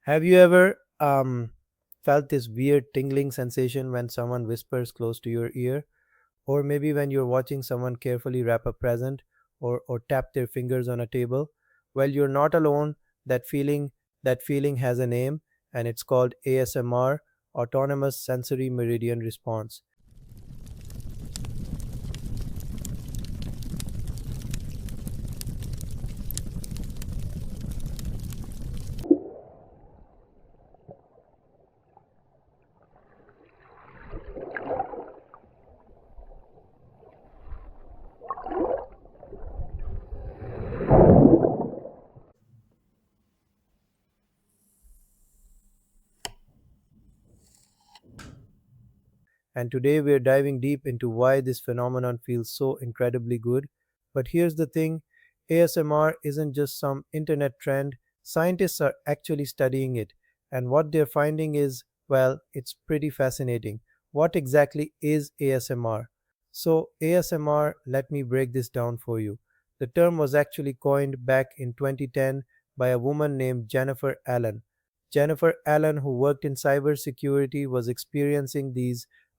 Have you ever felt this weird tingling sensation when someone whispers close to your ear? Or maybe when you're watching someone carefully wrap a present or tap their fingers on a table? Well, you're not alone. That feeling has a name, and it's called ASMR, Autonomous Sensory Meridian Response. And today we're diving deep into why this phenomenon feels so incredibly good. But here's the thing: ASMR isn't just some internet trend, scientists are actually studying it. And what they're finding is, well, it's pretty fascinating. What exactly is ASMR? So, ASMR, let me break this down for you. The term was actually coined back in 2010 by a woman named Jennifer Allen. Jennifer Allen, who worked in cybersecurity, was experiencing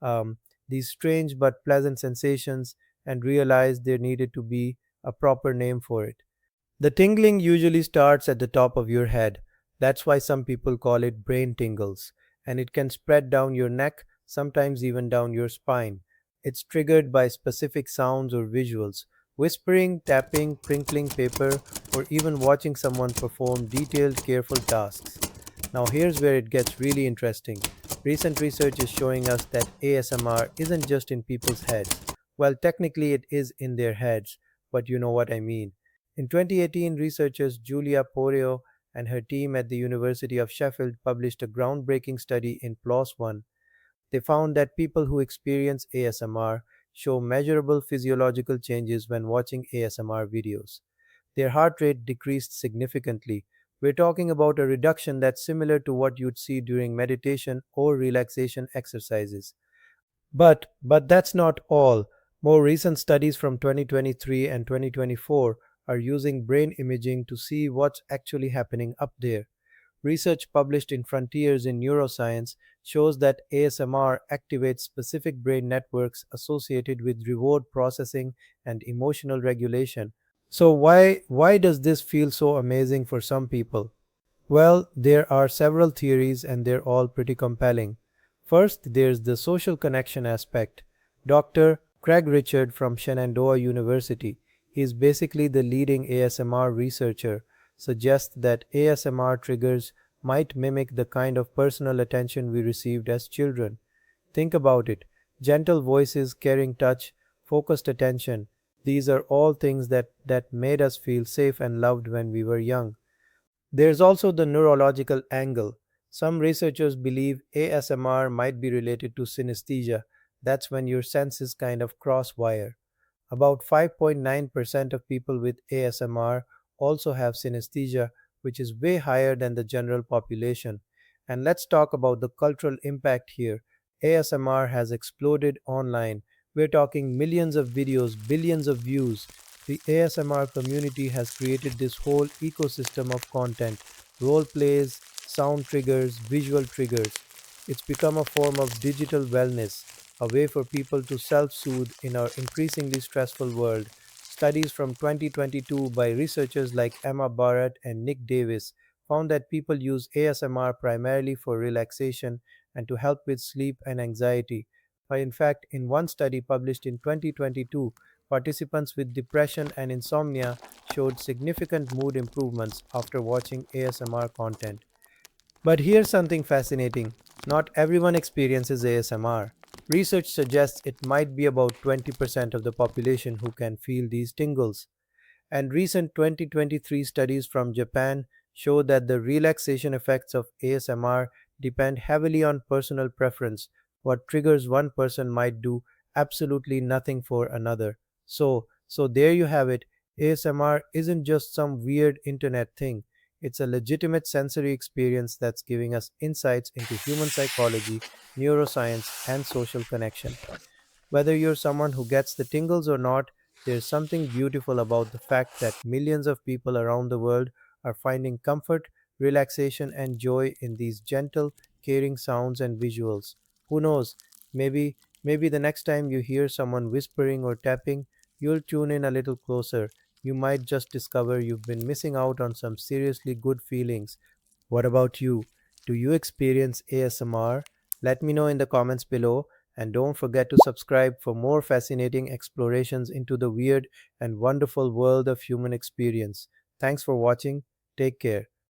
um, these strange but pleasant sensations and realized there needed to be a proper name for it. The tingling usually starts at the top of your head. That's why some people call it brain tingles, and it can spread down your neck, sometimes even down your spine. It's triggered by specific sounds or visuals. Whispering, tapping, crinkling paper, or even watching someone perform detailed, careful tasks. Now, here's where it gets really interesting. Recent research is showing us that ASMR isn't just in people's heads. Well, technically, it is in their heads, but you know what I mean. In 2018, researchers Julia Poreo and her team at the University of Sheffield published a groundbreaking study in PLOS ONE. They found that people who experience ASMR show measurable physiological changes when watching ASMR videos. Their heart rate decreased significantly. We're talking about a reduction that's similar to what you'd see during meditation or relaxation exercises. But that's not all. More recent studies from 2023 and 2024 are using brain imaging to see what's actually happening up there. Research published in Frontiers in Neuroscience shows that ASMR activates specific brain networks associated with reward processing and emotional regulation. So why does this feel so amazing for some people? Well, there are several theories and they're all pretty compelling. First, there's the social connection aspect. Dr. Craig Richard from Shenandoah University, he's basically the leading ASMR researcher, suggests that ASMR triggers might mimic the kind of personal attention we received as children. Think about it: gentle voices, caring touch, focused attention. These are all things that made us feel safe and loved when we were young. There's also the neurological angle. Some researchers believe ASMR might be related to synesthesia. That's when your senses kind of cross wire. About 5.9% of people with ASMR also have synesthesia, which is way higher than the general population. And let's talk about the cultural impact here. ASMR has exploded online. We're talking millions of videos, billions of views. The ASMR community has created this whole ecosystem of content: role plays, sound triggers, visual triggers. It's become a form of digital wellness, a way for people to self soothe in our increasingly stressful world. Studies from 2022 by researchers like Emma Barrett and Nick Davis found that people use ASMR primarily for relaxation and to help with sleep and anxiety. In fact, in one study published in 2022, participants with depression and insomnia showed significant mood improvements after watching ASMR content. But here's something fascinating: not everyone experiences ASMR. Research suggests it might be about 20% of the population who can feel these tingles. And recent 2023 studies from Japan show that the relaxation effects of ASMR depend heavily on personal preference. What triggers one person might do absolutely nothing for another. So there you have it. ASMR isn't just some weird internet thing. It's a legitimate sensory experience that's giving us insights into human psychology, neuroscience, and social connection. Whether you're someone who gets the tingles or not, there's something beautiful about the fact that millions of people around the world are finding comfort, relaxation, and joy in these gentle, caring sounds and visuals. Who knows? Maybe maybe the next time you hear someone whispering or tapping, you'll tune in a little closer. You might just discover you've been missing out on some seriously good feelings. What about you? Do you experience ASMR? Let me know in the comments below, and don't forget to subscribe for more fascinating explorations into the weird and wonderful world of human experience. Thanks for watching. Take care.